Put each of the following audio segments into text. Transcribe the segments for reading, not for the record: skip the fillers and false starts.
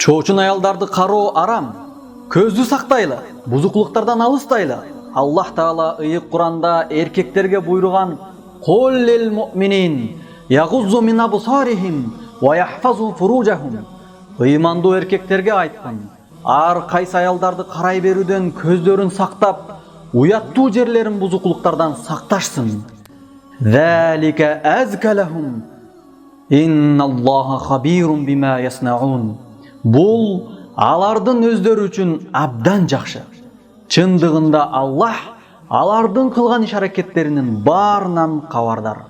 Чоочун аялдарды кароо арам. Көздү сактайлы, бузуклуктардан алыстайлы. Аллах Таала ыйык Куранда эркектерге буйруган: "Кул лил муъминин ягуззу мин абсарихим ва яхфазу фуружахум". Ыймандуу эркектерге айткан: ар кайсы аялдарды карай берүүдөн көздөрүн сактап, уяттуу жерлерин бузуклуктардан сакташсын. Залика азкалахум. Инналлаха хабирун бима яснаун. Бул алардын өздөрү үчүн абдан жакшы. Чындыгында Аллах алардын кылган иш-аракеттеринин баарынан кабардар.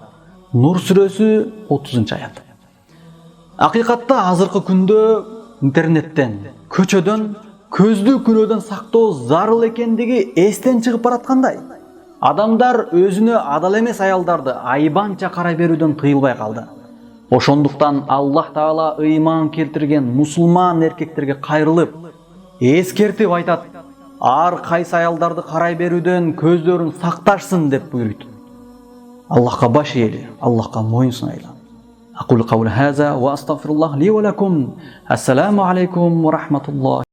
Нур сүрөсү 30-аят. Акыйкатта азыркы күндө интернеттен, көчөдөн көздү күнөөдөн сактоо зарыл экендиги эстен чыгып бараткандай. Адамдар өзүнө адал эмес аялдарды айбанча карай берүүдөн тыйылбай калды. Ошондуктан Аллах Таала ыйман келтирген мусулман эркектерге кайрылып, эскертип айтат: ар кайсы аялдарды карай берүүдөн көздөрүн сакташсын деп буйруйт. Аллахка баш ийели, Аллахка моюн сунайлы. Aqulu qawli hadha wa astaghfirullah li wa lakum. Assalamu alaykum wa rahmatullah.